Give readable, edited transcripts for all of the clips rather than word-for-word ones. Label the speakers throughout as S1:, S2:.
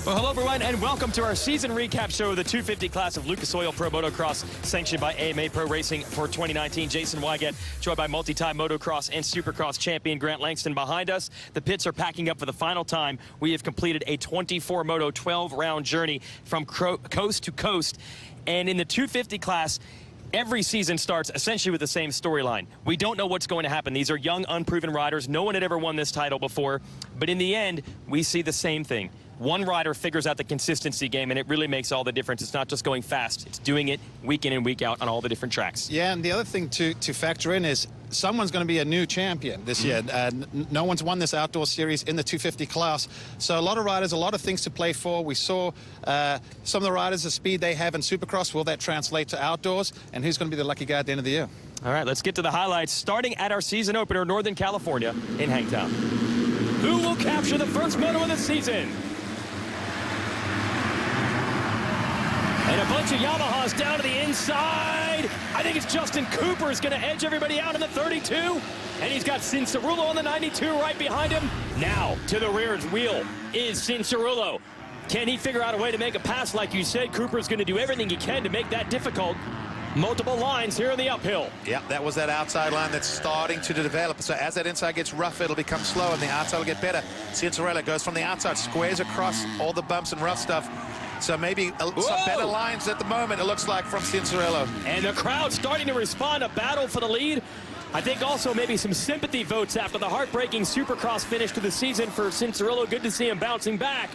S1: Well, hello, everyone, and welcome to our season recap show of the 250 class of Lucas Oil Pro Motocross, sanctioned by AMA Pro Racing for 2019. Jason Wygant, joined by multi-time motocross and supercross champion Grant Langston behind us. The pits are packing up for the final time. We have completed a 24-moto, 12-round journey from coast to coast. And in the 250 class, every season starts essentially with the same storyline. We don't know what's going to happen. These are young, unproven riders. No one had ever won this title before. But in the end, we see the same thing. One rider figures out the consistency game, and it really makes all the difference. It's not just going fast. It's doing it week in and week out on all the different tracks.
S2: Yeah, and the other thing to factor in is someone's going to be a new champion this year. No one's won this outdoor series in the 250 class. So a lot of riders, a lot of things to play for. We saw some of the riders, the speed they have in Supercross. Will that translate to outdoors? And who's going to be the lucky guy at the end of the year?
S1: All right, let's get to the highlights. Starting at our season opener, Northern California in Hangtown. Who will capture the first moto of the season? And a bunch of Yamahas down to the inside. I think it's Justin Cooper is going to edge everybody out in the 32. And he's got Cincerulo on the 92 right behind him. Now, to the rear wheel is Cincerulo. Can he figure out a way to make a pass? Like you said, Cooper's going to do everything he can to make that difficult. Multiple lines here in the uphill.
S3: Yeah, that was that outside line that's starting to develop. So as that inside gets rough, it'll become slow, and the outside will get better. Cincerulo goes from the outside, squares across all the bumps and rough stuff. So maybe some better lines at the moment, it looks like, from Cincerulo.
S1: And the crowd starting to respond, a battle for the lead. I think also maybe some sympathy votes after the heartbreaking Supercross finish to the season for Cincerulo. Good to see him bouncing back.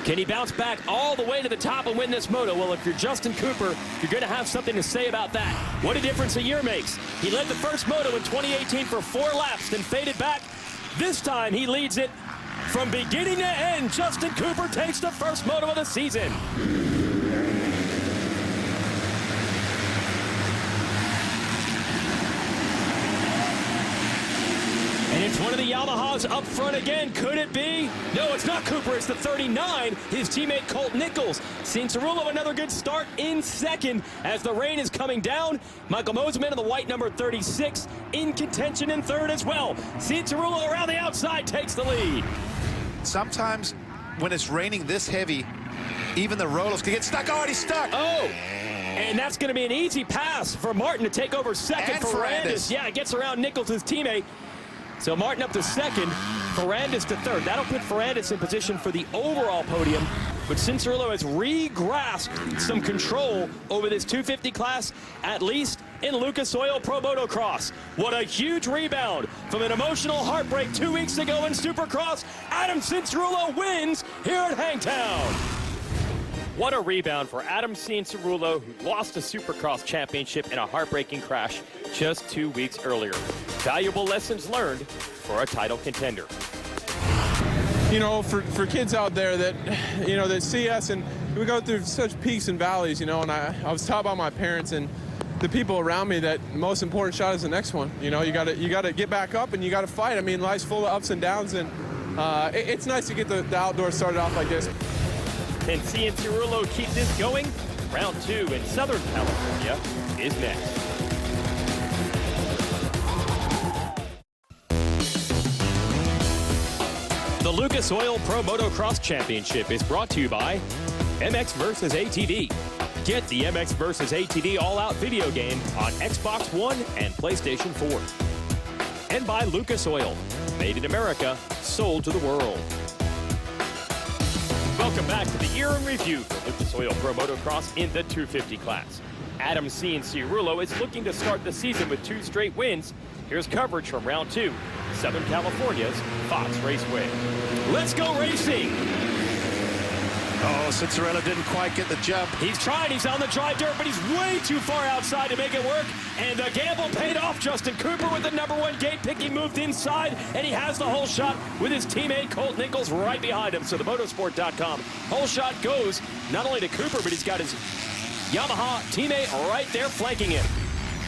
S1: Can he bounce back all the way to the top and win this moto? Well, if you're Justin Cooper, you're going to have something to say about that. What a difference a year makes. He led the first moto in 2018 for 4 laps, then faded back. This time he leads it from beginning to end. Justin Cooper takes the first moto of the season. And it's one of the Yamahas up front again. Could it be? No, it's not Cooper. It's the 39, his teammate Colt Nichols. Cincerulo, another good start in second as the rain is coming down. Michael Moseman in the white number 36 in contention in third as well. Cincerulo around the outside takes the lead.
S3: Sometimes when it's raining this heavy, even the rollers can get stuck. Oh, he's stuck.
S1: Oh, and that's going to be an easy pass for Martin to take over second.
S3: And
S1: for
S3: Ferrandis.
S1: Yeah, gets around Nichols, his teammate. So Martin up to second, Ferrandis to third. That'll put Ferrandis in position for the overall podium. But Cincerulo has re-grasped some control over this 250 class, at least in Lucas Oil Pro Motocross. What a huge rebound from an emotional heartbreak 2 weeks ago in Supercross. Adam Cincerulo wins here at Hangtown. What a rebound for Adam Cincerulo, who lost a Supercross championship in a heartbreaking crash just 2 weeks earlier. Valuable lessons learned for a title contender.
S4: You know, for kids out there that, you know, that see us and we go through such peaks and valleys, you know, and I was taught by my parents and the people around me that the most important shot is the next one. You know, you gotta get back up and you gotta fight. I mean, life's full of ups and downs, and it's nice to get the outdoors started off like this.
S1: Can Cincerulo keep this going? Round 2 in Southern California is next. The Lucas Oil Pro Motocross Championship is brought to you by MX vs. ATV. Get the MX vs. ATV all-out video game on Xbox One and PlayStation 4. And by Lucas Oil, made in America, sold to the world. Welcome back to the year in review for Lucas Oil Pro Motocross in the 250 class. Adam Cincerulo is looking to start the season with 2 straight wins. Here's coverage from round 2, Southern California's Fox Raceway. Let's go racing!
S3: Oh, Cincerulo didn't quite get the jump.
S1: He's trying, he's on the dry dirt, but he's way too far outside to make it work. And the gamble paid off. Justin Cooper with the #1 gate pick. He moved inside, and he has the whole shot with his teammate Colt Nichols right behind him. So the motorsport.com whole shot goes not only to Cooper, but he's got his Yamaha teammate right there flanking him.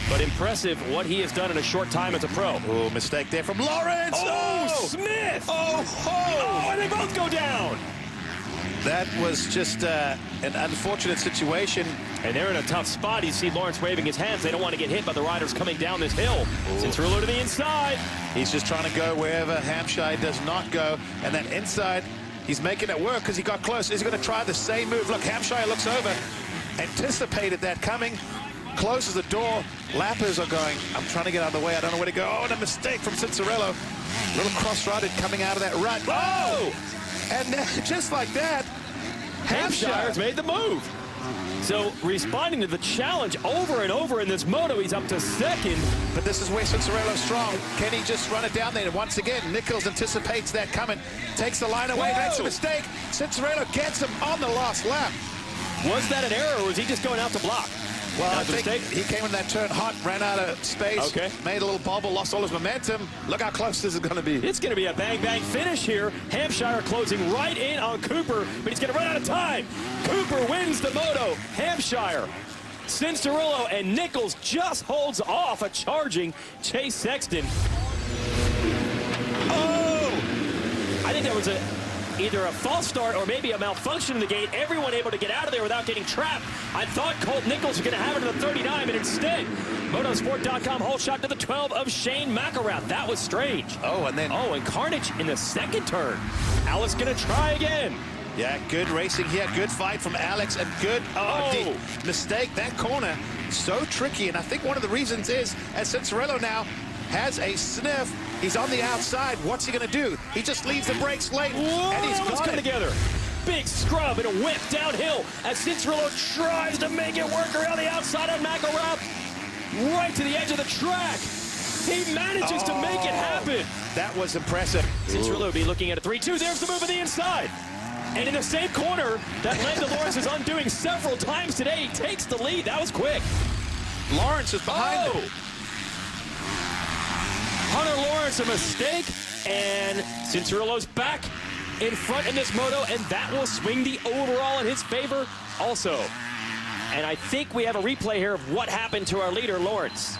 S1: But impressive what he has done in a short time as a pro.
S3: Oh, mistake there from Lawrence.
S1: Oh,
S3: Oh,
S1: Smith!
S3: Oh,
S1: Oh, and they both go down.
S3: That was just an unfortunate situation.
S1: And they're in a tough spot. You see Lawrence waving his hands. They don't want to get hit by the riders coming down this hill. Cincerulo to the inside.
S3: He's just trying to go wherever Hampshire does not go. And that inside He's making it work because he got close. Is he going to try the same move? Look, Hampshire looks over, anticipated that coming, closes the door. Lappers are going, I'm trying to get out of the way. I don't know where to go. Oh, and a mistake from Cincerello. Little cross-rutted coming out of that rut. Oh! And then, just like that,
S1: Hampshire's made the move. So responding to the challenge over and over in this moto, he's up to second.
S3: But this is where Cincerello's strong. Can he just run it down there? And once again, Nichols anticipates that coming, takes the line away, makes a mistake. Cincerello gets him on the last lap.
S1: Was that an error, or was he just going out to block?
S3: Well, I think he came in that turn hot, ran out of space, made a little bobble, lost all his momentum. Look how close this is going to be.
S1: It's going to be a bang-bang finish here. Hampshire closing right in on Cooper, but he's going to run out of time. Cooper wins the moto. Hampshire, Cincerello, and Nichols just holds off a charging Chase Sexton. Oh! I think that was either a false start or maybe a malfunction in the gate. Everyone able to get out of there without getting trapped. I thought Colt Nichols was going to have it in the 39, but instead, Motorsport.com whole shot to the 12 of Shane McElrath. That was strange.
S3: Oh, and then...
S1: Oh, and Carnage in the second turn. Alex going to try again.
S3: Yeah, good racing here. Good fight from Alex, and good mistake. That corner, so tricky, and I think one of the reasons is, as Cincerello now has a sniff, he's on the outside. What's he going to do? He just leaves the brakes late, and he's got it.
S1: Together. Big scrub and a whip downhill as Cincerello tries to make it work around the outside on McElrath. Right to the edge of the track. He manages to make it happen.
S3: That was impressive.
S1: Cincerello will be looking at a 3-2. There's the move on the inside. And in the same corner that Lando Lawrence is undoing several times today, he takes the lead. That was quick.
S3: Lawrence is behind him.
S1: Hunter Lawrence, a mistake, and Cincerello's back in front in this moto, and that will swing the overall in his favor also. And I think we have a replay here of what happened to our leader, Lawrence.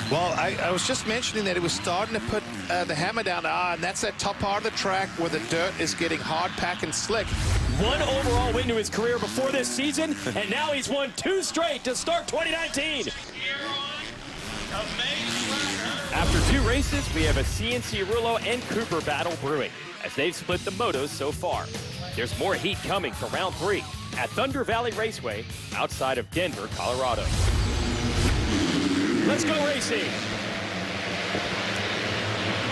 S3: Well, I was just mentioning that it was starting to put the hammer down, and that's that top part of the track where the dirt is getting hard, packed, and slick.
S1: One overall win to his career before this season, and now he's won 2 straight to start 2019. After 2 races, we have a Cincerello and Cooper battle brewing, as they've split the motos so far. There's more heat coming for round 3 at Thunder Valley Raceway outside of Denver, Colorado. Let's go racing.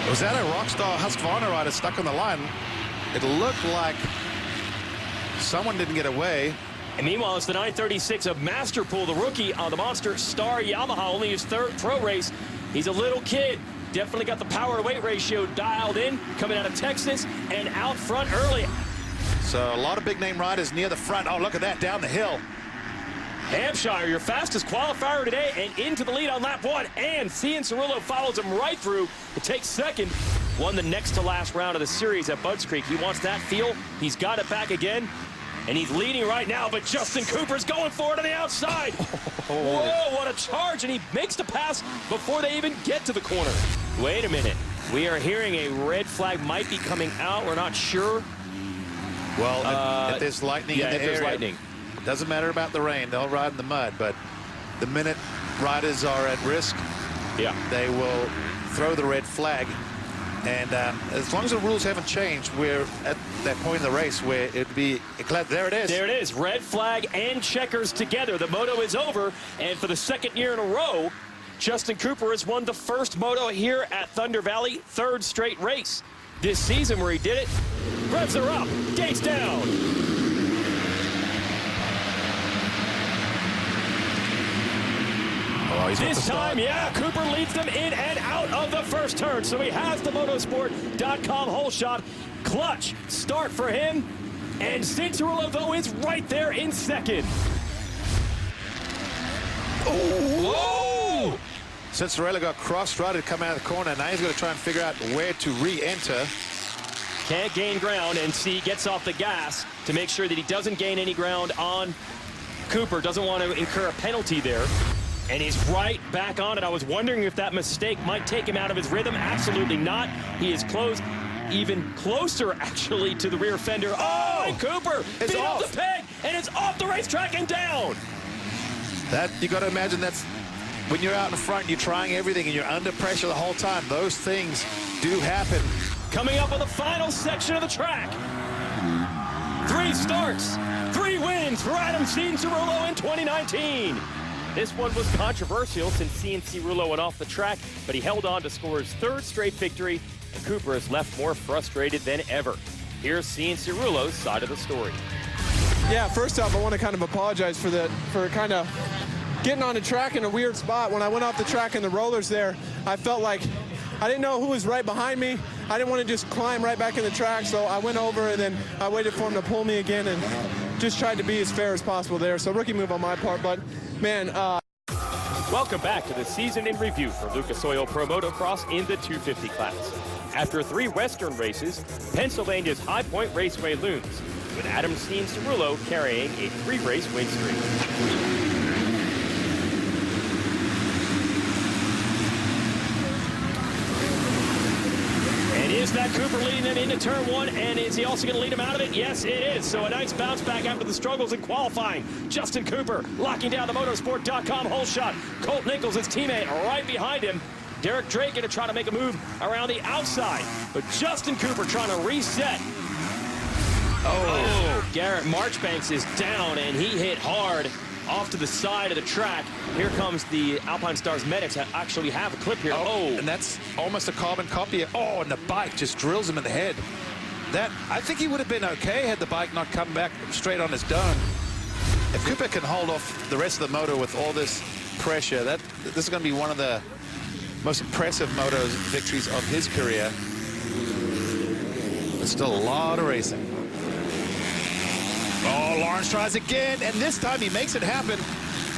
S3: Was that a Rockstar Husqvarna rider stuck on the line? It looked like someone didn't get away.
S1: And meanwhile, it's the 936 of Masterpool, the rookie on the Monster Star Yamaha, only his 3rd pro race. He's a little kid. Definitely got the power to weight ratio dialed in, coming out of Texas and out front early.
S3: So a lot of big name riders near the front. Oh, look at that, down the hill.
S1: Hampshire, your fastest qualifier today, and into the lead on lap 1. And Cincerello follows him right through to take second. Won the next to last round of the series at Budds Creek. He wants that feel. He's got it back again. And he's leading right now, but Justin Cooper's going for it on the outside. Whoa, what a charge. And he makes the pass before they even get to the corner. Wait a minute. We are hearing a red flag might be coming out. We're not sure.
S3: Well, if there's lightning in the area,
S1: there's lightning.
S3: Doesn't matter about the rain. They'll ride in the mud. But the minute riders are at risk, they will throw the red flag. And as long as the rules haven't changed, we're at that point in the race where it'd be there it is.
S1: There it is. Red flag and checkers together. The moto is over. And for the 2nd year in a row, Justin Cooper has won the first moto here at Thunder Valley, 3rd straight race this season where he did it. Revs are up, gates down. This time, Cooper leads them in and out of the first turn. So he has the Motorsport.com whole shot. Clutch start for him. And Cincerello, though, is right there in second.
S3: Oh! Cincerello got cross-rutted coming out of the corner. Now he's going to try and figure out where to re-enter.
S1: Can't gain ground, and C gets off the gas to make sure that he doesn't gain any ground on Cooper. Doesn't want to incur a penalty there. And he's right back on it. I was wondering if that mistake might take him out of his rhythm. Absolutely not. He is close, even closer, actually, to the rear fender. Oh, and Cooper
S3: it's
S1: beat
S3: off
S1: up the peg, and it's off the racetrack and down.
S3: That, you got to imagine that's when you're out in front, you're trying everything, and you're under pressure the whole time. Those things do happen.
S1: Coming up on the final section of the track, 3 starts, 3 wins for Adam Cianciarulo in 2019. This one was controversial since Cianciarulo went off the track, but he held on to score his 3rd straight victory, and Cooper is left more frustrated than ever. Here's Cianciarulo's side of the story.
S4: Yeah, first off, I want to kind of apologize for kind of getting on the track in a weird spot. When I went off the track in the rollers there, I felt like I didn't know who was right behind me. I didn't want to just climb right back in the track, so I went over and then I waited for him to pull me again and just tried to be as fair as possible there. So rookie move on my part, but man.
S1: Welcome back to the season in review for Lucas Oil Pro Motocross in the 250 class. After 3 Western races, Pennsylvania's High Point Raceway looms, with Adam Cianciarulo carrying a 3-race win streak. Is that Cooper leading them into turn 1, and is he also going to lead them out of it? Yes, it is. So a nice bounce back after the struggles in qualifying. Justin Cooper locking down the motorsport.com hole shot. Colt Nichols, his teammate, right behind him. Derek Drake going to try to make a move around the outside, but Justin Cooper trying to reset. Oh, Garrett Marchbanks is down, and he hit hard off to the side of the track. Here comes the Alpine Stars medics that actually have a clip here.
S3: And that's almost a carbon copy. Oh, and the bike just drills him in the head. I think he would have been okay had the bike not come back straight on his dome. If Cooper can hold off the rest of the moto with all this pressure, this is going to be one of the most impressive moto victories of his career. There's still a lot of racing. Oh, Lawrence tries again, and this time he makes it happen.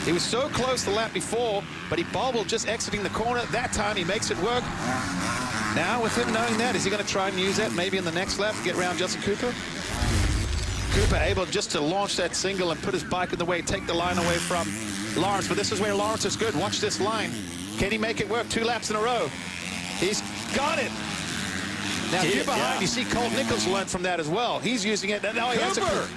S3: He was so close the lap before, but he bobbled just exiting the corner. That time he makes it work. Now, with him knowing that, is he going to try and use that maybe in the next lap to get around Justin Cooper? Cooper able just to launch that single and put his bike in the way, take the line away from Lawrence. But this is where Lawrence is good. Watch this line. Can he make it work 2 laps in a row? He's got it. Now, here behind, you see Colt Nichols learn from that as well. He's using it. Now he has
S1: Cooper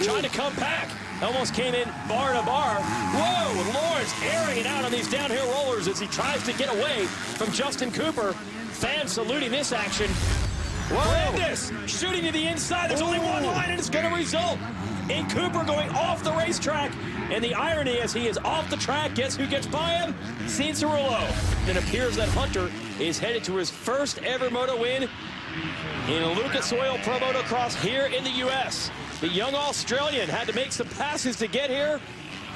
S1: trying to come back. Almost came in bar to bar. Whoa, and Lawrence airing it out on these downhill rollers as he tries to get away from Justin Cooper. Fans saluting this action. Brandis shooting to the inside. There's only one line, and it's going to result in Cooper going off the racetrack. And the irony as he is off the track, guess who gets by him? Cianciarulo. It appears that Hunter is headed to his first ever moto win in Lucas Oil Pro Motocross here in the U.S. The young Australian had to make some passes to get here.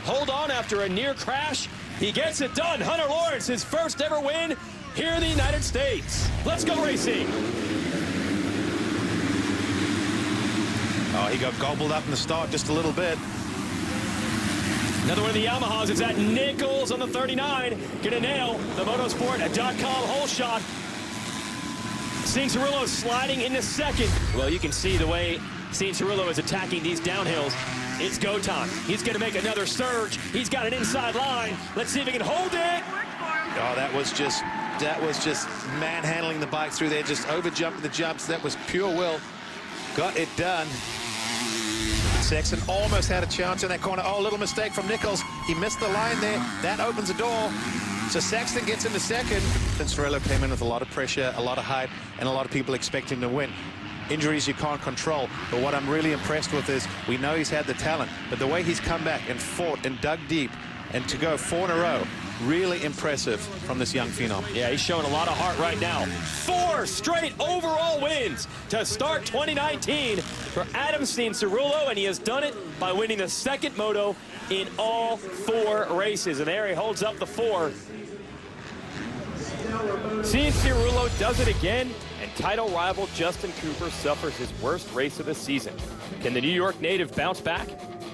S1: Hold on after a near crash. He gets it done. Hunter Lawrence, his first ever win here in the United States. Let's go racing.
S3: Oh, he got gobbled up in the start just a little bit.
S1: Another one of the Yamahas. It's at Nichols on the 39. Gonna nail the motorsport.com hole shot. Cianciarulo sliding into second. Well, you can see the way Cianciarulo is attacking these downhills. It's go time. He's going to make another surge. He's got an inside line. Let's see if he can hold it.
S3: Oh, that was just manhandling the bike through there, just over jumping the jumps. That was pure will. Got it done. Sexton almost had a chance in that corner. Oh, little mistake from Nichols. He missed the line there. That opens the door. So Sexton gets into second. Cianciarulo came in with a lot of pressure, a lot of hype, and a lot of people expecting to win. Injuries you can't control, but what I'm really impressed with is we know he's had the talent, but the way he's come back and fought and dug deep and to go 4 in a row, really impressive from this young phenom.
S1: Yeah, he's showing a lot of heart right now. 4 straight overall wins to start 2019 for Adam Cianciarulo, and he has done it by winning the second moto in all 4 races. And there he holds up the 4. Cianciarulo does it again, and title rival Justin Cooper suffers his worst race of the season. Can the New York native bounce back?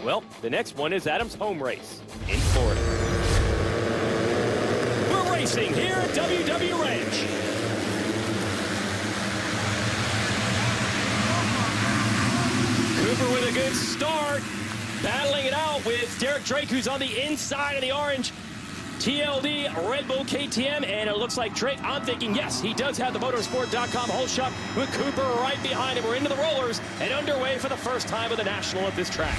S1: Well, the next one is Adam's home race in Florida. We're racing here at WW Ranch. Cooper with a good start, battling it out with Derek Drake, who's on the inside of the orange TLD Red Bull KTM, and it looks like Drake, I'm thinking, yes, he does have the motorsport.com hole shot with Cooper right behind him. We're into the rollers and underway for the first time of the National at this track.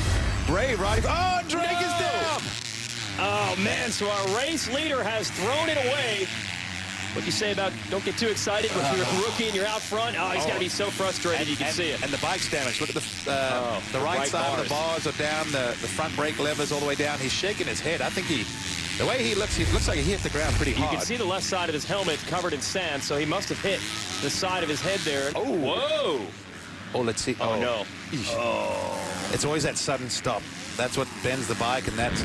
S3: Brave riding. Oh, Drake is down.
S1: Oh, man, so our race leader has thrown it away. What do you say about don't get too excited when you're a rookie and you're out front? Oh, he's got to be so frustrated. You can see it.
S3: And the bike's damaged. Look at the right side of the bars are down. The front brake levers all the way down. He's shaking his head. I think the way he looks like he hit the ground pretty hard.
S1: You can see the left side of his helmet covered in sand, so he must have hit the side of his head there. Oh, whoa.
S3: Oh, let's see.
S1: Oh, no.
S3: Oh. It's always that sudden stop. That's what bends the bike, and that's...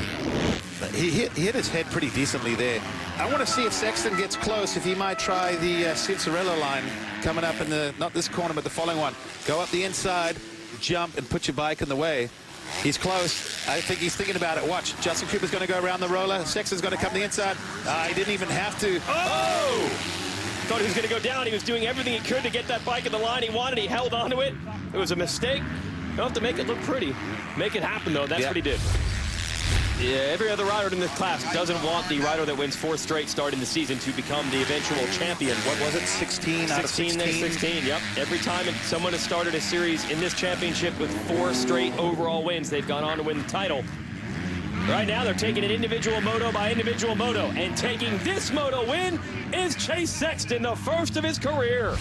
S3: He hit his head pretty decently there. I want to see if Sexton gets close, if he might try the Cincerello line coming up in the, not this corner, but the following one. Go up the inside, jump, and put your bike in the way. He's close. I think he's thinking about it. Watch. Justin Cooper's going to go around the roller. Sexton's going to come the inside. He didn't even have to.
S1: Oh! Thought he was going to go down. He was doing everything he could to get that bike in the line he wanted. He held onto it. It was a mistake. Don't have to make it look pretty. Make it happen, though. That's what he did. Yeah, every other rider in this class doesn't want the rider that wins 4th straight starting the season to become the eventual champion.
S3: What was it, 16 out of 16?
S1: 16, yep. Every time someone has started a series in this championship with 4 straight overall wins, they've gone on to win the title. Right now, they're taking it individual moto by individual moto, and taking this moto win is Chase Sexton, the first of his career.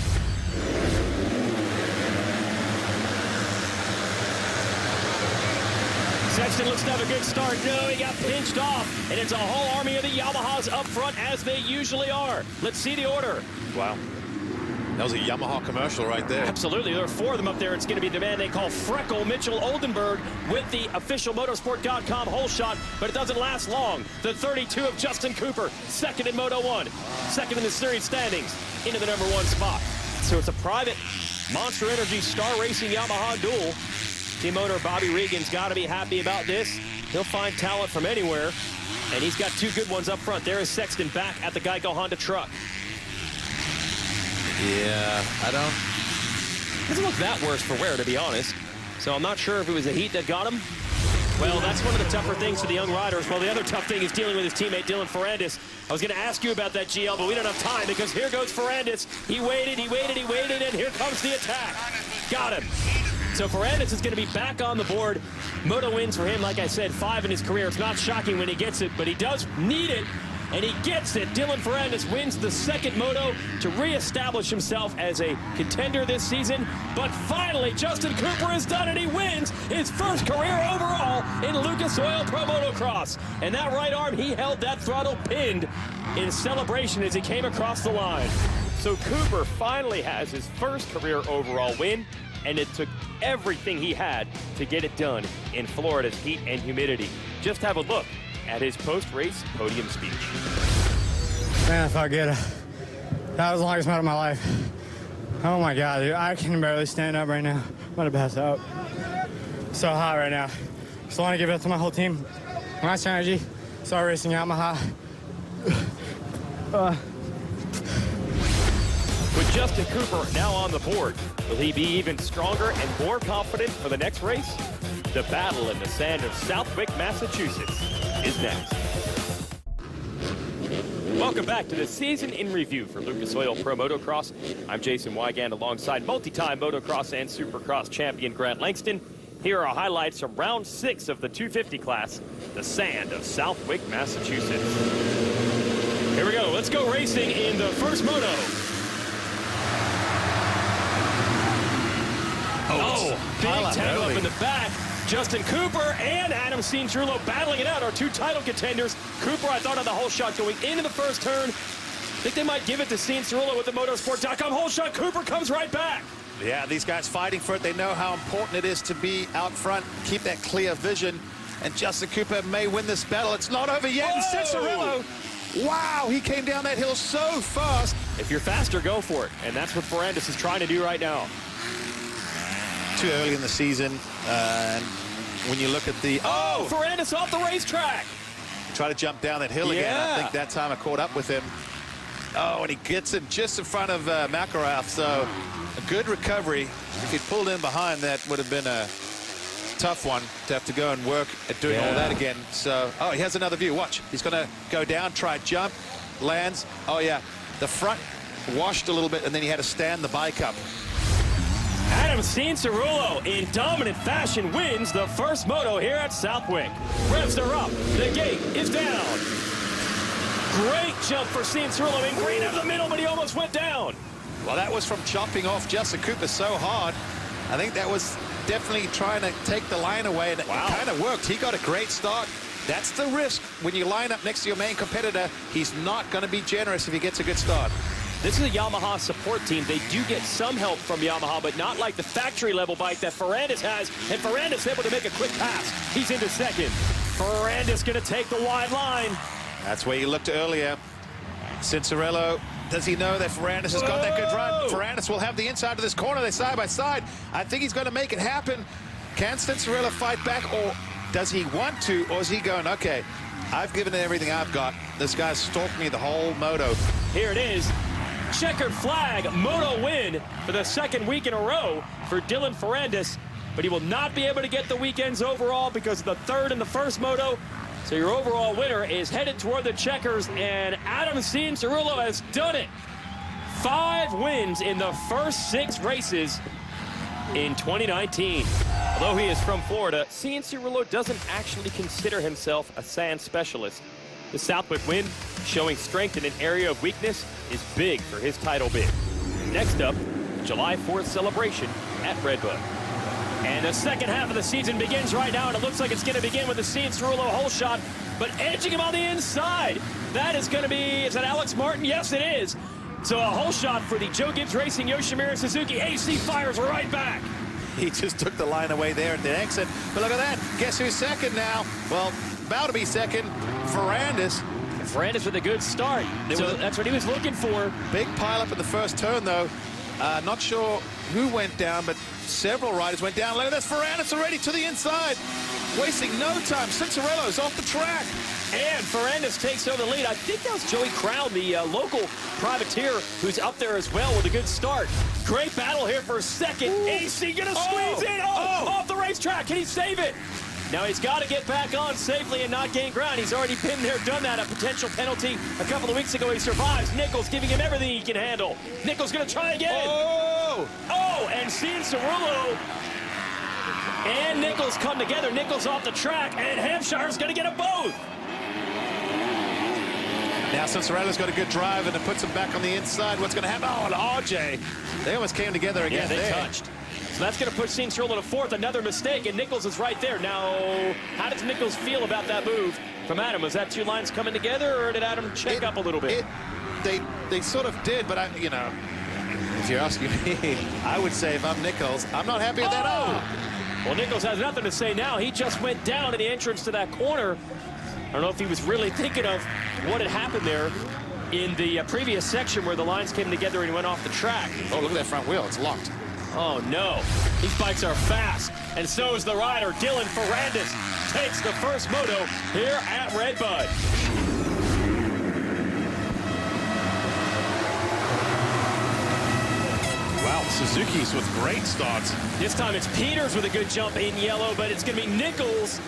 S1: Sexton looks to have a good start. No, he got pinched off, and it's a whole army of the Yamahas up front, as they usually are. Let's see the order.
S3: Wow. That was a Yamaha commercial right there.
S1: Absolutely. There are 4 of them up there. It's going to be the man they call Freckle Mitchell Oldenburg with the official motorsport.com hole shot, but it doesn't last long. The 32 of Justin Cooper, second in Moto 1, second in the series standings, into the #1 spot. So it's a private Monster Energy Star Racing Yamaha duel. Team owner Bobby Regan's got to be happy about this. He'll find talent from anywhere, and he's got 2 good ones up front. There is Sexton back at the Geico Honda truck.
S3: Yeah,
S1: Doesn't look that worse for wear, to be honest. So I'm not sure if it was the heat that got him. Well, that's one of the tougher things for the young riders. Well, the other tough thing is dealing with his teammate Dylan Ferrandis. I was going to ask you about that, GL, but we don't have time, because here goes Ferrandis. He waited, and here comes the attack. Got him. So Ferrandis is going to be back on the board. Moto wins for him, like I said, 5 in his career. It's not shocking when he gets it, but he does need it, and he gets it. Dylan Ferrandis wins the 2nd moto to reestablish himself as a contender this season. But finally, Justin Cooper has done it. He wins his 1st career overall in Lucas Oil Pro Motocross. And that right arm, he held that throttle pinned in celebration as he came across the line. So Cooper finally has his 1st career overall win, and it took everything he had to get it done in Florida's heat and humidity. Just have a look at his post-race podium speech.
S5: Man, I felt good. That was the longest moto of my life. Oh my God, dude, I can barely stand up right now. I'm gonna pass out. So hot right now. Just want to give it to my whole team. Monster Energy, Star Racing Yamaha.
S1: With Justin Cooper now on the board, will he be even stronger and more confident for the next race? The battle in the sand of Southwick, Massachusetts is next. Welcome back to the season in review for Lucas Oil Pro Motocross. I'm Jason Wygand alongside multi-time motocross and supercross champion Grant Langston. Here are highlights from round 6 of the 250 class, the sand of Southwick, Massachusetts. Here we go. Let's go racing in the first moto. Big tangle up in the back. Justin Cooper and Adam Cianciarulo battling it out, our 2 title contenders. Cooper, I thought, had the whole shot going into the first turn. I think they might give it to Cianciarulo with the motorsport.com whole shot. Cooper comes right back.
S3: Yeah, these guys fighting for it. They know how important it is to be out front, keep that clear vision. And Justin Cooper may win this battle. It's not over yet. And Cianciarulo, wow, he came down that hill so fast.
S1: If you're faster, go for it. And that's what Ferrandis is trying to do right now.
S3: Too early in the season, and when you look at the...
S1: Oh, Ferrandis off the racetrack.
S3: Try to jump down that hill again. I think that time I caught up with him. Oh, and he gets it just in front of McElrath, so a good recovery. If he'd pulled in behind, that would have been a tough one to have to go and work at doing all that again. So, oh, he has another view. Watch. He's going to go down, try jump, lands. Oh, yeah. The front washed a little bit, and then he had to stand the bike up.
S1: Adam Cianciarulo, in dominant fashion, wins the first moto here at Southwick. Revs are up. The gate is down. Great jump for Cianciarulo in green of the middle. went down.
S3: Well, that was from chopping off Justin Cooper so hard. I think that was definitely trying to take the line away, and it kind of worked. He got a great start. That's the risk when you line up next to your main competitor. He's not going to be generous if he gets a good start.
S1: This is a Yamaha support team. They do get some help from Yamaha, but not like the factory-level bike that Ferrandis has. And Ferrandis able to make a quick pass. He's into second. Ferrandis going to take the wide line.
S3: That's where you looked earlier. Cincerello, does he know that Ferrandis has got that good run? Ferrandis will have the inside of this corner. They're side by side. I think he's going to make it happen. Can Cincerello fight back, or does he want to, or is he going, okay, I've given it everything I've got. This guy's stalked me the whole moto.
S1: Here it is. Checkered flag, moto win for the second week in a row for Dylan Ferrandis, but he will not be able to get the weekend's overall because of the third in the first moto. So your overall winner is headed toward the checkers, and Adam Cianciarulo has done it. 5 wins in the first 6 races in 2019. Although he is from Florida, Cianciarulo doesn't actually consider himself a sand specialist. The Southwick win, showing strength in an area of weakness, is big for his title bid. Next up, July 4th celebration at Redbud. And the second half of the season begins right now, and it looks like it's going to begin with the Cianciarulo hole shot, but edging him on the inside. That is going to be, is that Alex Martin? Yes, it is. So a hole shot for the Joe Gibbs Racing Yoshimura Suzuki. AC fires right back.
S3: He just took the line away there at the exit. But look at that. Guess who's second now? Well, about to be second, Ferrandis.
S1: Ferrandis with a good start. So that's what he was looking for.
S3: Big pileup in the first turn, though. Not sure who went down, but several riders went down. Look at this, Ferrandis already to the inside. Wasting no time. Cincerello's off the track.
S1: And Ferrandis takes over the lead. I think that was Joey Crown, the local privateer, who's up there as well with a good start. Great battle here for a second. Ooh. AC gonna squeeze in. Off the racetrack. Can he save it? Now he's got to get back on safely and not gain ground. He's already been there, done that. A potential penalty a couple of weeks ago. He survives. Nichols giving him everything he can handle. Nichols going to try again. And Cianciarulo and Nichols come together. Nichols off the track, and Hampshire's going to get them both.
S3: Now Cincerello's got a good drive, and it puts him back on the inside. What's going to happen? And RJ. They almost came together again.
S1: Yeah, they touched. So that's going to push Cianciarulo to fourth. Another mistake, and Nichols is right there. Now, how does Nichols feel about that move from Adam? Was that 2 lines coming together, or did Adam check up a little bit?
S3: They sort of did, but you know, if you're asking me, I would say if I'm Nichols, I'm not happy with that.
S1: Well, Nichols has nothing to say now. He just went down in the entrance to that corner. I don't know if he was really thinking of what had happened there in the previous section where the lines came together and he went off the track.
S3: Oh, look at that front wheel. It's locked.
S1: Oh, no. These bikes are fast, and so is the rider. Dylan Ferrandis takes the first moto here at Redbud.
S3: Wow, Suzuki's with great starts.
S1: This time it's Peters with a good jump in yellow, but it's going to be Nichols.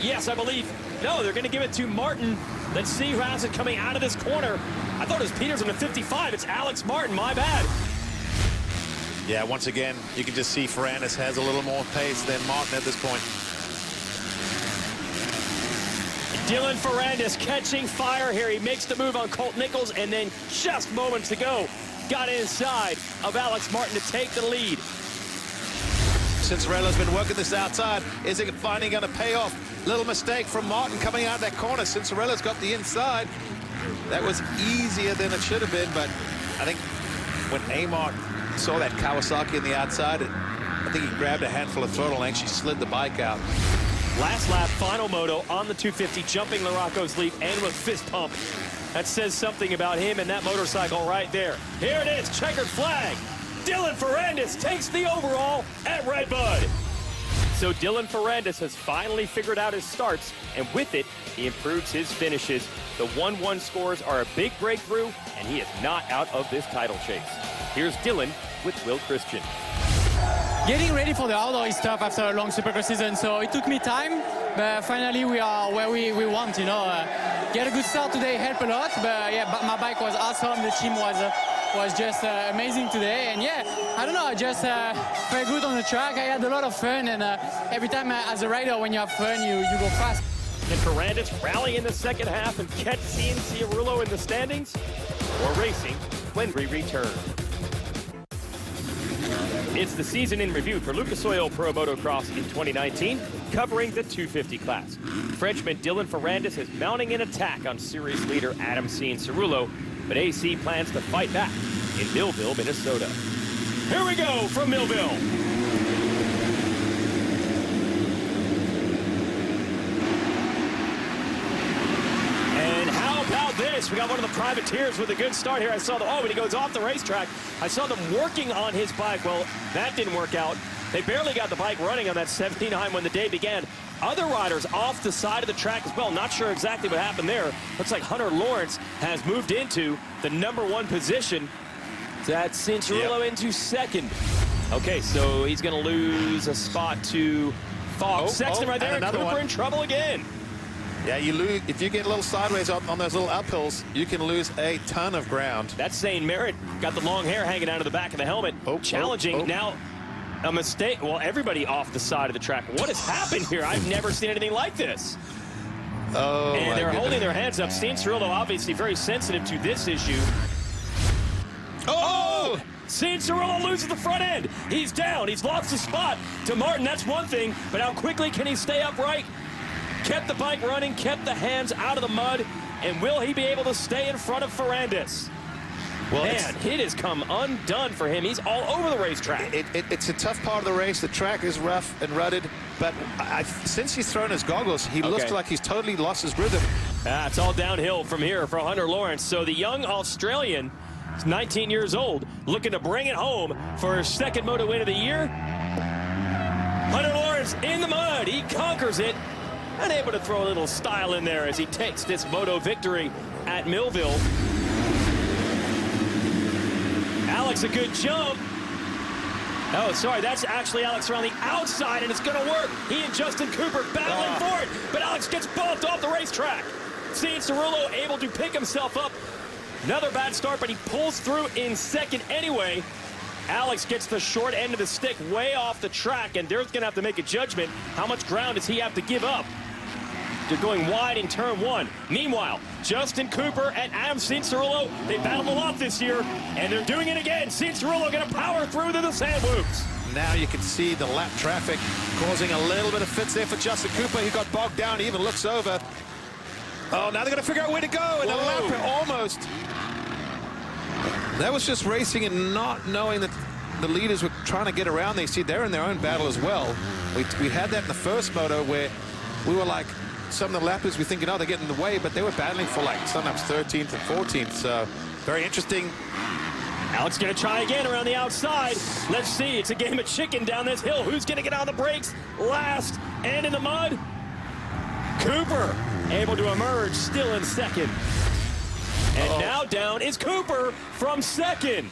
S1: Yes, I believe. No, they're going to give it to Martin. Let's see who has it coming out of this corner. I thought it was Peters in the 55. It's Alex Martin. My bad.
S3: Yeah, once again, you can just see Ferrandis has a little more pace than Martin at this point.
S1: Dylan Ferrandis catching fire here. He makes the move on Colt Nichols, and then just moments to go, got inside of Alex Martin to take the lead.
S3: Cincerello's been working this outside. Is it finally going to pay off? Little mistake from Martin coming out of that corner. Cincerello's got the inside. That was easier than it should have been, but I think when Amart saw that Kawasaki on the outside, I think he grabbed a handful of throttle and actually slid the bike out.
S1: Last lap, final moto on the 250, jumping Larocco's lead and with fist pump. That says something about him and that motorcycle right there. Here it is, checkered flag. Dylan Ferrandis takes the overall at Redbud. So Dylan Ferrandis has finally figured out his starts, and with it, he improves his finishes. The 1-1 scores are a big breakthrough, and he is not out of this title chase. Here's Dylan with Will Christian.
S6: Getting ready for the outdoor is tough after a long Supercross season, so it took me time, but finally we are where we want, you know. Get a good start today helped a lot, but yeah, my bike was awesome. The team was just amazing today, and yeah, I don't know, I just felt good on the track. I had a lot of fun, and every time as a rider, when you have fun, you go fast.
S1: Can Ferrandis rally in the second half and catch Cianciarulo in the standings? We're racing when we return. It's the season in review for Lucas Oil Pro Motocross in 2019, covering the 250 class. Frenchman Dylan Ferrandis is mounting an attack on series leader Adam Cianciarulo, but AC plans to fight back in Millville, Minnesota. Here we go from Millville. This. We got one of the privateers with a good start here. I saw when he goes off the racetrack, I saw them working on his bike. Well, that didn't work out. They barely got the bike running on that 79 when the day began. Other riders off the side of the track as well. Not sure exactly what happened there. Looks like Hunter Lawrence has moved into the #1 position. That's Cianciarulo into second. Okay, so he's going to lose a spot to Fox. Sexton right there, and Cooper in trouble again.
S3: Yeah, you lose if you get a little sideways on those little uphills. You can lose a ton of ground.
S1: That's Zane Merritt. Got the long hair hanging out of the back of the helmet. Challenging now. A mistake. Well, everybody off the side of the track. What has happened here? I've never seen anything like this.
S3: Oh,
S1: and they're holding their hands up. Cianciarulo obviously very sensitive to this issue. Oh! Cianciarulo loses the front end. He's down. He's lost the spot to Martin. That's one thing. But how quickly can he stay upright? Kept the bike running, kept the hands out of the mud, and will he be able to stay in front of Ferrandis? Well, man, it has come undone for him. He's all over the racetrack.
S3: It's a tough part of the race. The track is rough and rutted, but since he's thrown his goggles, he looks like he's totally lost his rhythm.
S1: It's all downhill from here for Hunter Lawrence. So the young Australian, 19 years old, looking to bring it home for his second moto win of the year. Hunter Lawrence in the mud. He conquers it. Unable to throw a little style in there as he takes this moto victory at Millville. Alex, a good jump. Oh, sorry, that's actually Alex around the outside, and it's going to work. He and Justin Cooper battling for it, but Alex gets bumped off the racetrack. Cianciarulo able to pick himself up. Another bad start, but he pulls through in second anyway. Alex gets the short end of the stick way off the track, and they're going to have to make a judgment. How much ground does he have to give up? They're going wide in turn 1. Meanwhile, Justin Cooper and Adam Cianciarulo, they battled a lot this year, and they're doing it again. Cianciarulo going to power through to the sand loops.
S3: Now you can see the lap traffic causing a little bit of fits there for Justin Cooper. He got bogged down. He even looks over. Oh, now they're going to figure out where to go, and the lap almost. That was just racing and not knowing that the leaders were trying to get around. They see they're in their own battle as well. We had that in the first moto where we were like, some of the lappers, we're thinking, oh, they're getting in the way, but they were battling for like sometimes 13th and 14th. So very interesting.
S1: Alex going to try again around the outside. Let's see. It's a game of chicken down this hill. Who's going to get on the brakes last and in the mud? Cooper able to emerge still in second. And now down is Cooper from second.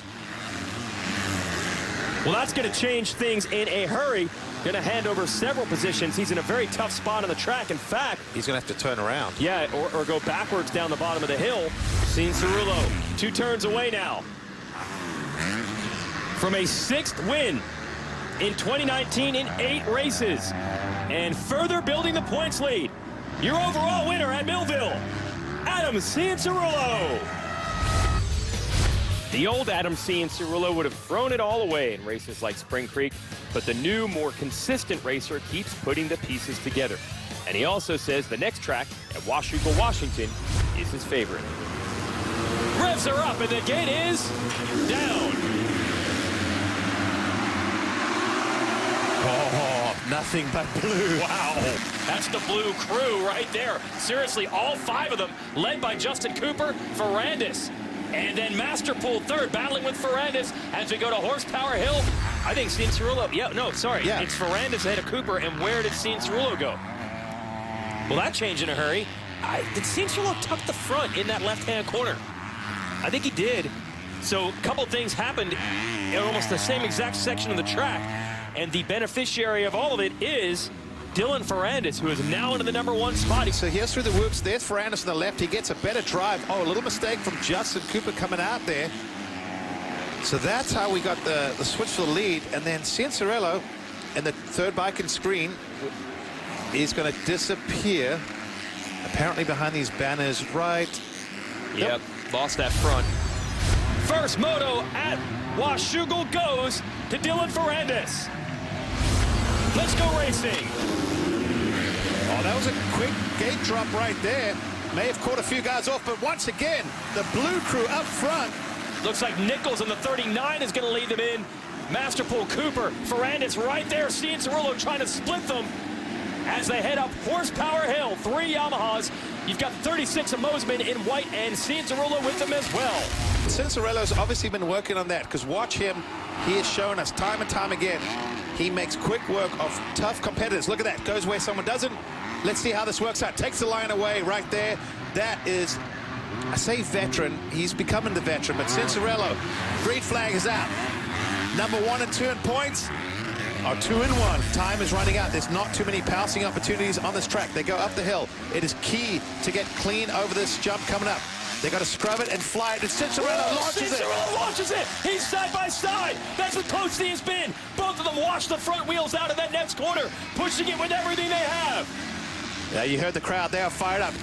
S1: Well, that's going to change things in a hurry. Going to hand over several positions. He's in a very tough spot on the track. In fact,
S3: he's going to have to turn around.
S1: Yeah, or go backwards down the bottom of the hill. Cianciarulo, 2 turns away now from a 6th win in 2019 in 8 races. And further building the points lead. Your overall winner at Millville, Adam Cianciarulo. The old Adam Cianciarulo would have thrown it all away in races like Spring Creek, but the new, more consistent racer keeps putting the pieces together. And he also says the next track at Washougal, Washington is his favorite. Revs are up and the gate is down.
S3: Oh, nothing but blue.
S1: Wow, that's the blue crew right there. Seriously, all 5 of them led by Justin Cooper, Ferrandis. And then Masterpool third, battling with Ferrandis as we go to Horsepower Hill. I think Cianciarulo, it's Ferrandis ahead of Cooper, and where did Cianciarulo go? Well, that changed in a hurry. Did Cianciarulo tuck the front in that left-hand corner? I think he did. So a couple things happened in almost the same exact section of the track, and the beneficiary of all of it is Dylan Ferrandis, who is now into the #1 spot.
S3: So here's through the whoops. There's Ferrandis on the left. He gets a better drive. Oh, a little mistake from Justin Cooper coming out there. So that's how we got the switch for the lead. And then Cianciarulo and the third bike and screen is going to disappear. Apparently behind these banners right.
S1: Yep, lost that front. First moto at Washougal goes to Dylan Ferrandis. Let's go racing.
S3: Oh, that was a quick gate drop right there. May have caught a few guys off, but once again, the blue crew up front.
S1: Looks like Nichols in the 39 is going to lead them in. Masterpool, Cooper, Ferrandis right there. Cianciarulo trying to split them as they head up Horsepower Hill. 3 Yamahas. You've got 36 of Mosman in white and Cianciarulo with them as well.
S3: Cianciarulo's obviously been working on that, because watch him. He has shown us time and time again. He makes quick work of tough competitors. Look at that. Goes where someone doesn't. Let's see how this works out. Takes the line away right there. That is, I say veteran. He's becoming the veteran, but Cianciarulo, green flag is out. Number 1 and 2 in points are 2 and 1. Time is running out. There's not too many passing opportunities on this track. They go up the hill. It is key to get clean over this jump coming up. They got to scrub it and fly it. And Cianciarulo launches it.
S1: Cianciarulo launches it. He's side by side. That's what close he has been. Both of them wash the front wheels out of that next corner, pushing it with everything they have.
S3: Yeah, you heard the crowd. They are fired up.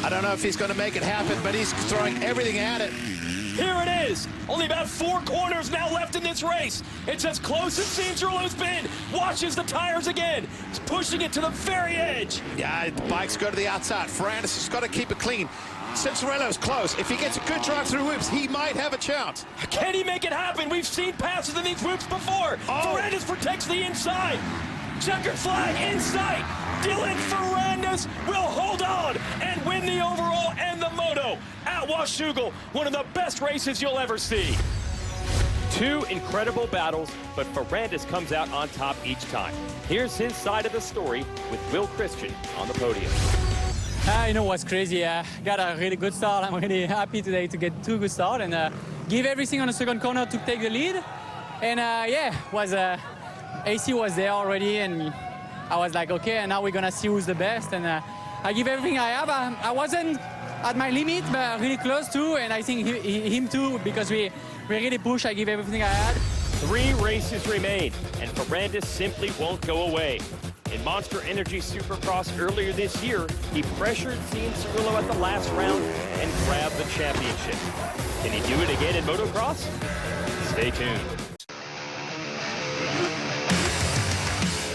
S3: I don't know if he's going to make it happen, but he's throwing everything at it.
S1: Here it is. Only about 4 corners now left in this race. It's as close as Cianciarulo's been. Watches the tires again. He's pushing it to the very edge.
S3: Yeah, the bikes go to the outside. Ferrandis has got to keep it clean. Cianciarulo's close. If he gets a good drive through whoops, he might have a chance.
S1: Can he make it happen? We've seen passes in these whoops before. Ferrandis protects the inside. Checkered flag in sight. Dylan Ferrandis will hold on and win the overall and the moto at Washougal. One of the best races you'll ever see. 2 incredible battles, but Ferrandis comes out on top each time. Here's his side of the story with Will Christian on the podium.
S6: You know what's crazy? Got a really good start. I'm really happy today to get 2 good starts and give everything on the second corner to take the lead. And yeah, AC was there already, and I was like, okay, and now we're gonna see who's the best. And I give everything I have. I wasn't at my limit, but really close to, and I think him too, because we really push. I give everything I had.
S1: 3 races remain, and Ferrandis simply won't go away. In Monster Energy Supercross earlier this year, he pressured Cianciarulo at the last round and grabbed the championship. Can he do it again in motocross? Stay tuned.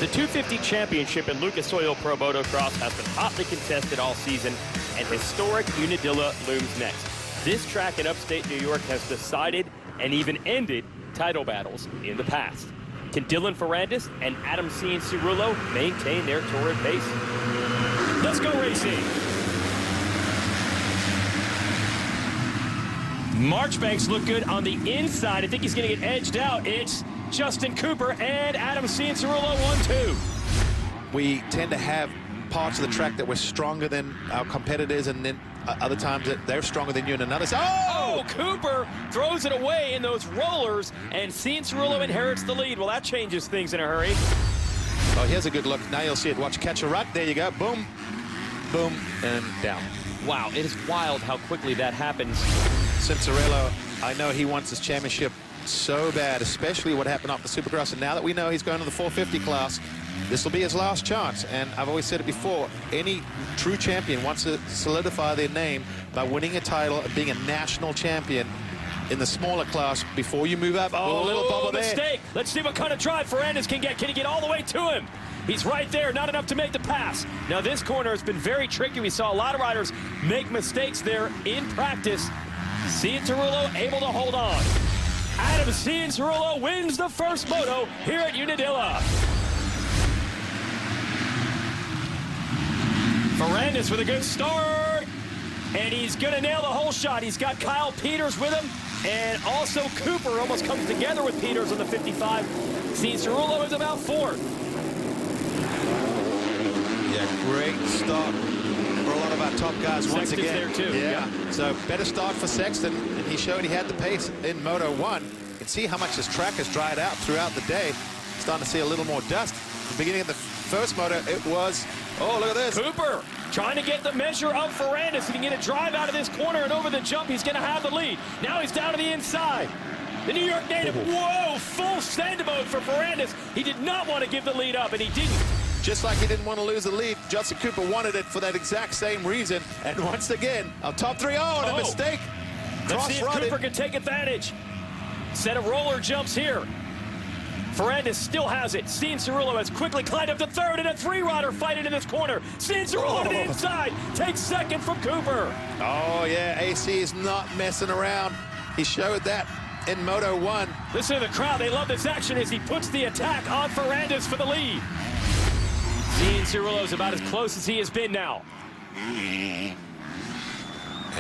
S1: The 250 championship in Lucas Oil Pro Motocross has been hotly contested all season, and historic Unadilla looms next. This track in upstate New York has decided and even ended title battles in the past. Can Dylan Ferrandis and Adam Cianciarulo maintain their torrid pace? Let's go racing. Marchbanks look good on the inside. I think he's going to get edged out. It's Justin Cooper and Adam Cianciarulo 1-2.
S3: We tend to have parts of the track that we're stronger than our competitors, and then other times that they're stronger than you in another.
S1: Oh, Cooper throws it away in those rollers, and Cianciarulo inherits the lead. Well, that changes things in a hurry.
S3: Oh, here's a good look. Now you'll see it. Watch, catch a rut. There you go. Boom, boom, and down.
S1: Wow, it is wild how quickly that happens.
S3: Cianciarulo, I know he wants this championship so bad, especially what happened off the Supercross. And now that we know he's going to the 450 class, this will be his last chance. And I've always said it before, any true champion wants to solidify their name by winning a title and being a national champion in the smaller class before you move up. Oh, a little bubble
S1: mistake.
S3: there.
S1: Let's see what kind of drive Ferrandis can get. Can he get all the way to him? He's right there, not enough to make the pass. Now this corner has been very tricky. We saw a lot of riders make mistakes there in practice. Cianciarulo able to hold on. Adam Cianciarulo wins the first moto here at Unadilla. Ferrandis with a good start, and he's gonna nail the whole shot. He's got Kyle Peters with him, and also Cooper almost comes together with Peters on the 55. Cianciarulo is about 4th.
S3: Yeah, great start for a lot of our top guys once
S1: Sexton's
S3: again.
S1: there too.
S3: Yeah. So better start for Sexton, and he showed he had the pace in Moto 1. You can see how much this track has dried out throughout the day. Starting to see a little more dust. At the beginning of the first moto, it was, oh, look at this.
S1: Cooper trying to get the measure of Ferrandis. If he can get a drive out of this corner and over the jump, he's going to have the lead. Now he's down to the inside. The New York native, whoa, full send mode for Ferrandis. He did not want to give the lead up, and he didn't.
S3: Just like he didn't want to lose the lead, Justin Cooper wanted it for that exact same reason. And once again, on top 3, oh, and a mistake.
S1: Let's see if Cooper can take advantage. Set of roller jumps here. Ferrandis still has it. Cianciarulo has quickly climbed up to third, and a three-rider fighting in this corner. Cianciarulo to the inside, takes second from Cooper.
S3: Oh, yeah, AC is not messing around. He showed that in Moto 1.
S1: Listen to the crowd. They love this action as he puts the attack on Ferrandis for the lead. Cianciarulo is about as close as he has been now.
S3: And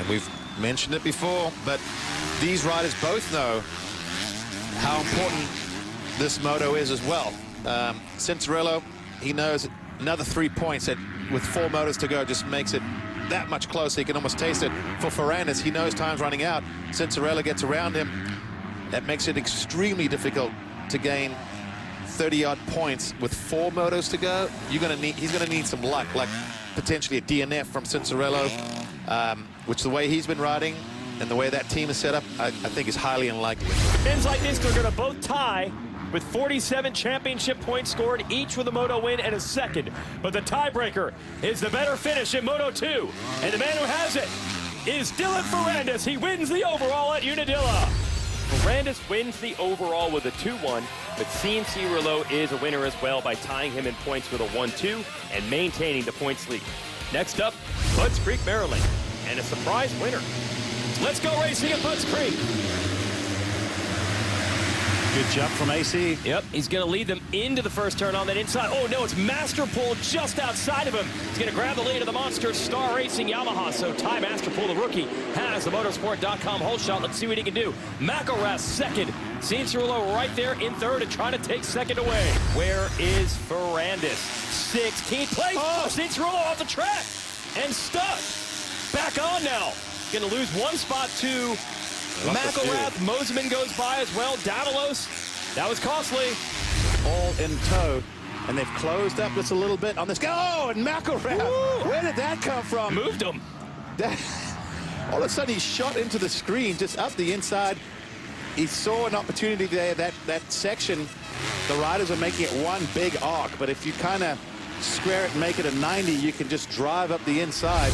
S3: we've mentioned it before, but these riders both know how important this moto is as well. Cianciarulo, he knows another 3 points that with 4 motos to go just makes it that much closer. He can almost taste it. For Ferrandis, he knows time's running out. Cianciarulo gets around him. That makes it extremely difficult to gain 30-odd points with 4 motos to go. He's gonna need some luck, like potentially a DNF from Cianciarulo, which the way he's been riding and the way that team is set up, I think is highly unlikely.
S1: Wins like this, they're gonna both tie with 47 championship points scored, each with a Moto win and a second. But the tiebreaker is the better finish in Moto 2. And the man who has it is Dylan Ferrandis. He wins the overall at Unadilla. Ferrandis wins the overall with a 2-1, but Cianciarulo is a winner as well by tying him in points with a 1-2 and maintaining the points lead. Next up, Budds Creek, Maryland, and a surprise winner. Let's go racing at Budds Creek.
S2: Good jump from AC.
S1: Yep, he's going to lead them into the first turn on that inside. Oh, no, it's Masterpool just outside of him. He's going to grab the lead of the monster Star Racing Yamaha. So Ty Masterpool, the rookie, has the motorsport.com whole shot. Let's see what he can do. McElrath second. Cianciarulo right there in third and trying to take second away. Where is Ferrandis? 16th place. Oh, Cianciarulo off the track and stuck. Back on now. Going to lose one spot to McElrath. Mosiman goes by as well. Davalos, that was costly.
S3: All in tow, and they've closed up just a little bit on this guy. Oh, and McElrath, where did that come from?
S1: Moved him.
S3: All of a sudden, he shot into the screen, just up the inside. He saw an opportunity there. That section, the riders are making it one big arc, but if you kind of square it and make it a 90, you can just drive up the inside.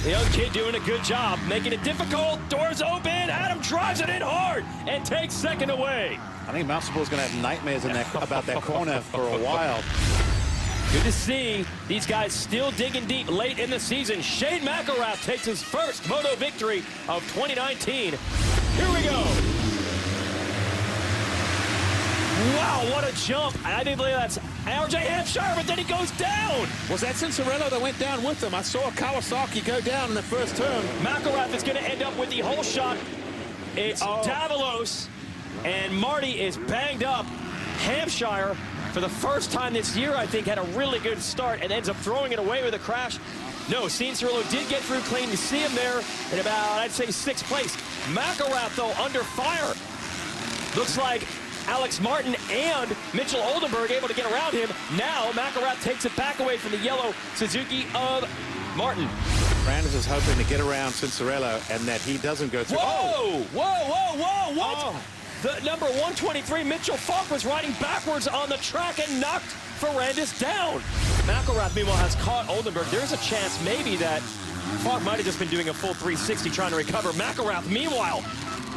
S1: The young kid doing a good job, making it difficult. Doors open. Adam drives it in hard and takes second away.
S2: I think Masterpool's going to have nightmares in about that corner for a while.
S1: Good to see these guys still digging deep late in the season. Shane McElrath takes his first moto victory of 2019. Here we go. Wow, what a jump. I didn't believe that's RJ Hampshire, but then he goes down.
S3: Was that Cianciarulo that went down with him? I saw Kawasaki go down in the first turn.
S1: McElrath is going to end up with the whole shot. It's Davalos, and Marty is banged up. Hampshire, for the first time this year, I think, had a really good start and ends up throwing it away with a crash. No, Cianciarulo did get through clean. You see him there in about, I'd say, 6th place. McElrath, though, under fire. Looks like Alex Martin and Mitchell Oldenburg able to get around him. Now McElrath takes it back away from the yellow Suzuki of Martin.
S3: Ferrandis is hoping to get around Cianciarulo and that he doesn't go through.
S1: Whoa! Whoa! What? Oh. The number 123, Mitchell Falk, was riding backwards on the track and knocked Ferrandis down. McElrath, meanwhile, has caught Oldenburg. There's a chance maybe that Falk might have just been doing a full 360 trying to recover. McElrath, meanwhile,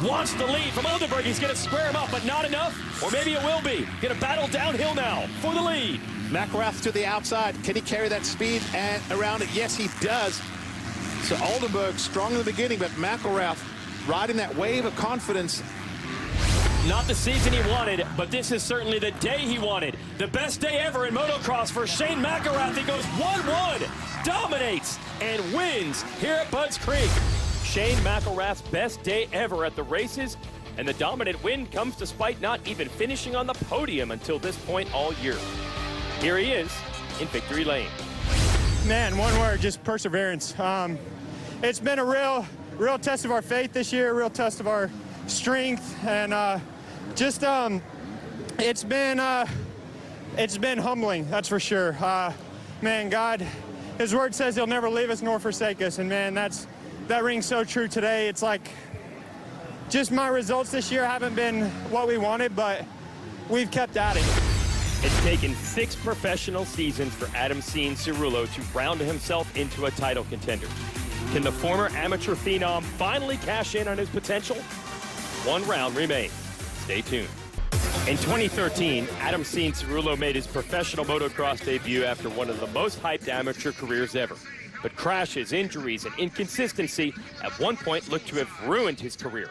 S1: wants the lead from Oldenburg. He's going to square him up, but not enough, or maybe it will be. Going to battle downhill now for the lead.
S3: McElrath to the outside. Can he carry that speed and around it? Yes, he does. So Oldenburg strong in the beginning, but McElrath riding that wave of confidence.
S1: Not the season he wanted, but this is certainly the day he wanted. The best day ever in motocross for Shane McElrath. He goes 1-1, dominates, and wins here at Budds Creek. Shane McElrath's best day ever at the races, and the dominant win comes despite not even finishing on the podium until this point all year. Here he is in victory lane.
S5: Man, one word, just perseverance. It's been a real test of our faith this year, a real test of our strength, and it's been humbling, that's for sure. Man, God, His word says He'll never leave us nor forsake us, and man, that rings so true today. It's like, just my results this year haven't been what we wanted, but we've kept at it.
S1: It's taken 6 professional seasons for Adam Cianciarulo to round himself into a title contender. Can the former amateur phenom finally cash in on his potential? One round remains. Stay tuned. In 2013, Adam Cianciarulo made his professional motocross debut after one of the most hyped amateur careers ever. But crashes, injuries, and inconsistency at one point looked to have ruined his career.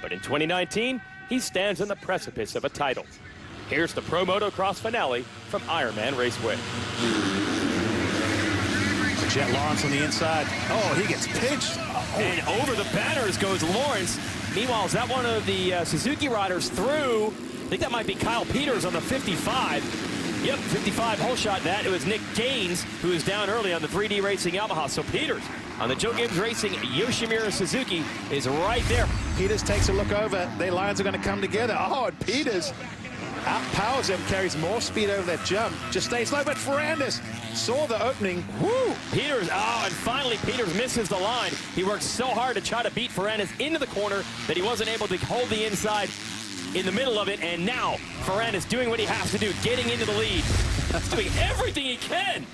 S1: But in 2019, he stands on the precipice of a title. Here's the Pro Motocross finale from Ironman Raceway.
S3: Jet Lawrence on the inside. Oh, he gets pinched.
S1: And over the banners goes Lawrence. Meanwhile, is that one of the Suzuki riders through? I think that might be Kyle Peters on the 55. Yep, 55 whole shot that. It was Nick Gaines who was down early on the 3D Racing Yamaha. So Peters on the Joe Gibbs Racing Yoshimura Suzuki is right there.
S3: Peters takes a look over. Their lines are going to come together. Oh, and Peters outpowers him, carries more speed over that jump. Just stays low, but Ferrandis saw the opening.
S1: Woo! Peters, and finally Peters misses the line. He worked so hard to try to beat Ferrandis into the corner that he wasn't able to hold the inside in the middle of it, and now Ferrandis doing what he has to do, getting into the lead. He's doing everything he can.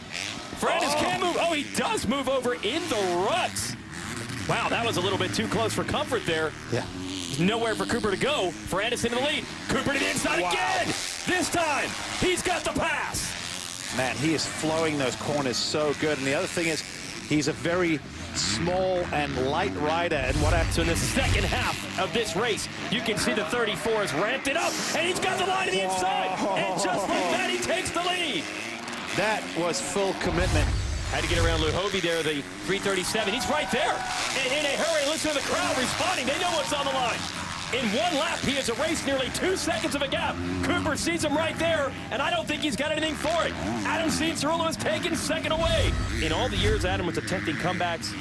S1: Ferrandis can't move. Oh, he does move over in the ruts. Wow, that was a little bit too close for comfort there.
S3: Yeah.
S1: Nowhere for Cooper to go. Ferrandis into the lead. Cooper to the inside again. This time, he's got the pass.
S3: Man, he is flowing those corners so good. And the other thing is, he's a very small and light rider. And what happens
S1: So in the second half of this race, you can see the 34 has ramped it up, and he's got the line to the inside. And just like that, he takes the lead.
S3: That was full commitment.
S1: Had to get around Luhovi there, the 337. He's right there. And in a hurry, listen to the crowd responding. They know what's on the line. In one lap, he has erased nearly 2 seconds of a gap. Cooper sees him right there, and I don't think he's got anything for it. Adam Cianciarulo has taken second away. In all the years Adam was attempting comebacks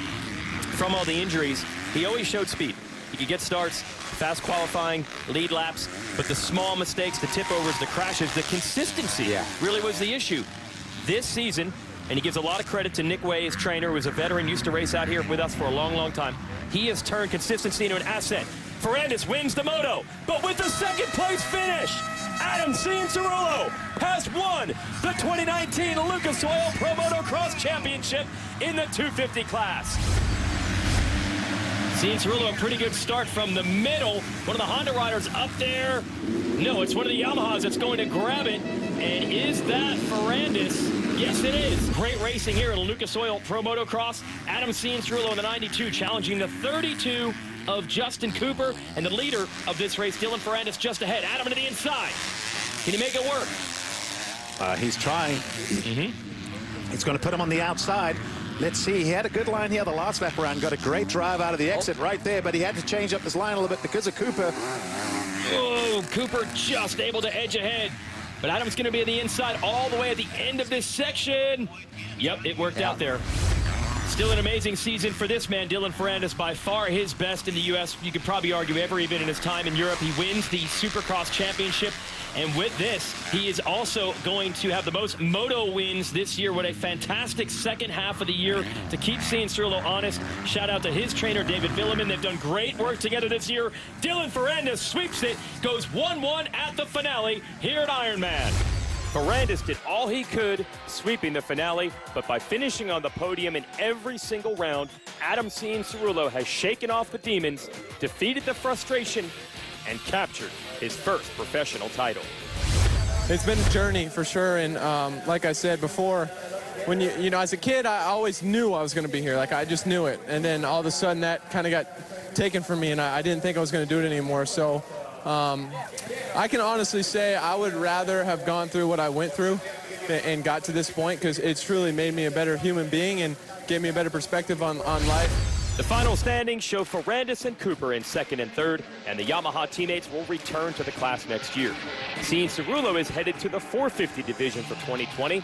S1: from all the injuries, he always showed speed. He could get starts, fast qualifying, lead laps, but the small mistakes, the tip overs, the crashes, the consistency really was the issue. This season, and he gives a lot of credit to Nick Way, his trainer, who was a veteran, used to race out here with us for a long, long time. He has turned consistency into an asset. Ferrandis wins the moto, but with the second place finish, Adam Cianciarulo has won the 2019 Lucas Oil Pro Motocross Championship in the 250 class. Cianciarulo, a pretty good start from the middle. One of the Honda riders up there. No, it's one of the Yamahas that's going to grab it. And is that Ferrandis? Yes, it is. Great racing here in Lucas Oil Pro Motocross. Adam Cianciarulo in the 92 challenging the 32 of Justin Cooper, and the leader of this race, Dylan Ferrandis, just ahead. Adam to the inside. Can he make it work?
S3: He's trying. He's going to put him on the outside. Let's see. He had a good line here the last lap around. Got a great drive out of the exit right there, but he had to change up his line a little bit because of Cooper.
S1: Oh, Cooper just able to edge ahead. But Adam's going to be on the inside all the way at the end of this section. Yep, it worked out there. Still an amazing season for this man, Dylan Ferrandis, by far his best in the U.S. You could probably argue ever, even in his time in Europe. He wins the Supercross Championship. And with this, he is also going to have the most moto wins this year. What a fantastic second half of the year to keep Cianciarulo honest. Shout out to his trainer, David Villeman. They've done great work together this year. Dylan Ferrandis sweeps it, goes 1-1 at the finale here at Ironman. Ferrandis did all he could, sweeping the finale, but by finishing on the podium in every single round, Adam Cianciarulo has shaken off the demons, defeated the frustration, and captured his first professional title.
S4: It's been a journey for sure, and like I said before, when you know, as a kid, I always knew I was going to be here. Like, I just knew it, and then all of a sudden that kind of got taken from me, and I didn't think I was going to do it anymore. So I can honestly say I would rather have gone through what I went through and got to this point, because it's truly made me a better human being and gave me a better perspective on life.
S1: The final standings show Ferrandis and Cooper in second and third, and the Yamaha teammates will return to the class next year. Cianciarulo is headed to the 450 division for 2020.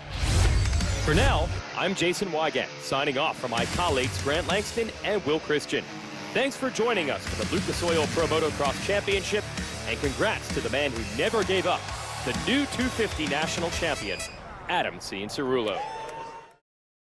S1: For now, I'm Jason Wygant, signing off from my colleagues Grant Langston and Will Christian. Thanks for joining us for the Lucas Oil Pro Motocross Championship, and congrats to the man who never gave up, the new 250 national champion, Adam Cianciarulo.